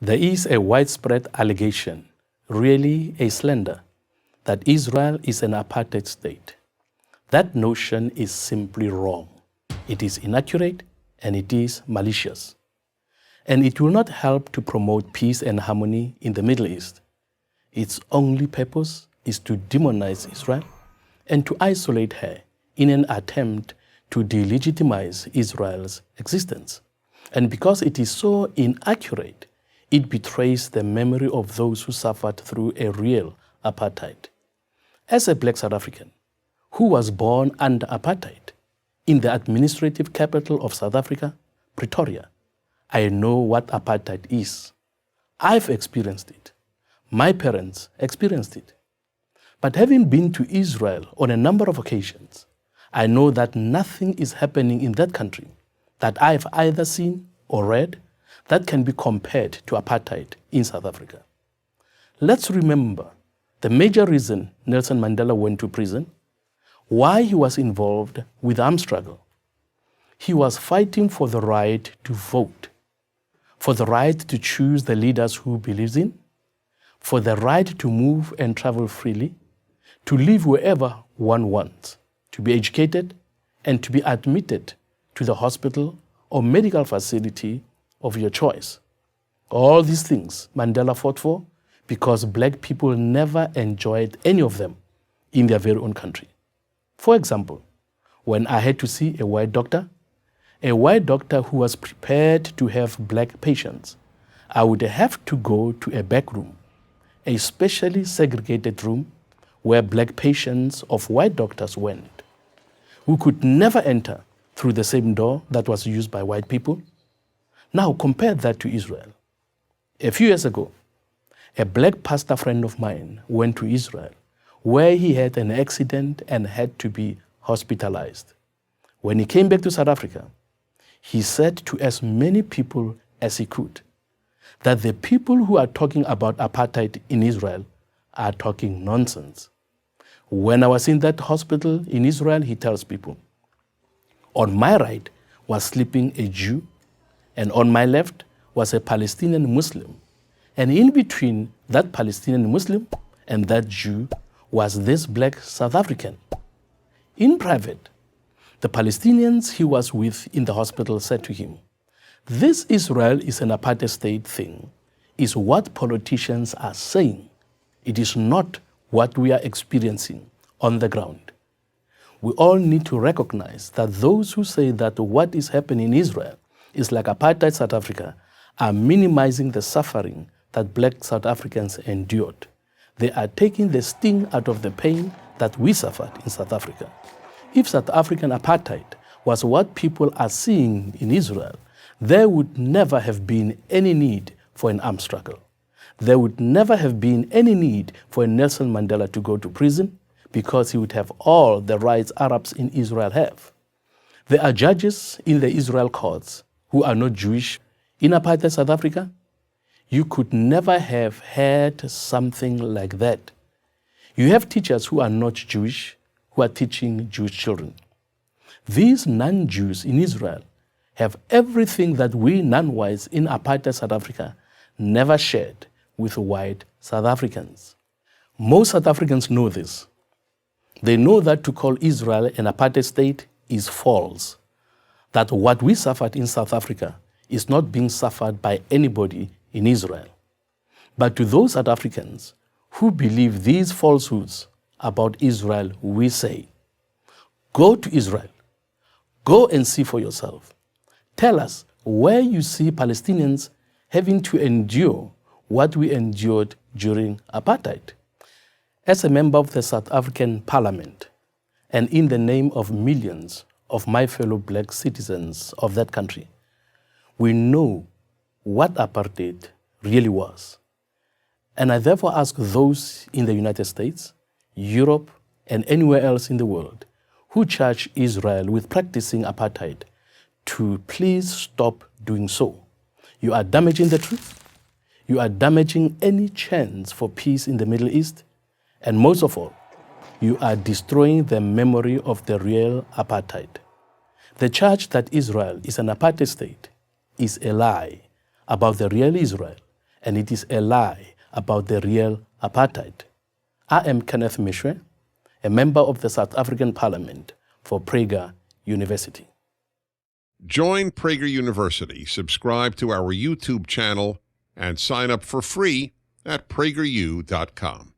There is a widespread allegation, really a slander, that Israel is an apartheid state. That notion is simply wrong. It is inaccurate and it is malicious. And it will not help to promote peace and harmony in the Middle East. Its only purpose is to demonize Israel and to isolate her in an attempt to delegitimize Israel's existence. And because it is so inaccurate, it betrays the memory of those who suffered through a real apartheid. As a black South African who was born under apartheid in the administrative capital of South Africa, Pretoria, I know what apartheid is. I've experienced it. My parents experienced it. But having been to Israel on a number of occasions, I know that nothing is happening in that country that I've either seen or read that can be compared to apartheid in South Africa. Let's remember the major reason Nelson Mandela went to prison, why he was involved with armed struggle. He was fighting for the right to vote, for the right to choose the leaders who believes in, for the right to move and travel freely, to live wherever one wants, to be educated, and to be admitted to the hospital or medical facility of your choice. All these things Mandela fought for because black people never enjoyed any of them in their very own country. For example, when I had to see a white doctor who was prepared to have black patients, I would have to go to a back room, a specially segregated room where black patients of white doctors went, who could never enter through the same door that was used by white people. Now compare that to Israel. A few years ago, a black pastor friend of mine went to Israel where he had an accident and had to be hospitalized. When he came back to South Africa, he said to as many people as he could that the people who are talking about apartheid in Israel are talking nonsense. When I was in that hospital in Israel, he tells people, on my right was sleeping a Jew, and on my left was a Palestinian Muslim. And in between that Palestinian Muslim and that Jew was this black South African. In private, the Palestinians he was with in the hospital said to him, "This Israel is an apartheid state thing, is what politicians are saying. It is not what we are experiencing on the ground." We all need to recognize that those who say that what is happening in Israel is like apartheid South Africa are minimizing the suffering that black South Africans endured. They are taking the sting out of the pain that we suffered in South Africa. If South African apartheid was what people are seeing in Israel, there would never have been any need for an armed struggle. There would never have been any need for Nelson Mandela to go to prison because he would have all the rights Arabs in Israel have. There are judges in the Israel courts who are not Jewish in apartheid South Africa. You could never have had something like that. You have teachers who are not Jewish who are teaching Jewish children. These non-Jews in Israel have everything that we non-whites in apartheid South Africa never shared with white South Africans. Most South Africans know this. They know that to call Israel an apartheid state is false, that what we suffered in South Africa is not being suffered by anybody in Israel. But to those South Africans who believe these falsehoods about Israel, we say, go to Israel. Go and see for yourself. Tell us where you see Palestinians having to endure what we endured during apartheid. As a member of the South African Parliament, and in the name of millions of my fellow black citizens of that country, we know what apartheid really was. And I therefore ask those in the United States, Europe, and anywhere else in the world who charge Israel with practicing apartheid to please stop doing so. You are damaging the truth. You are damaging any chance for peace in the Middle East. And most of all, you are destroying the memory of the real apartheid. The charge that Israel is an apartheid state is a lie about the real Israel and it is a lie about the real apartheid. I am Kenneth Mishwe, a member of the South African Parliament for Prager University. Join Prager University, subscribe to our YouTube channel, and sign up for free at prageru.com.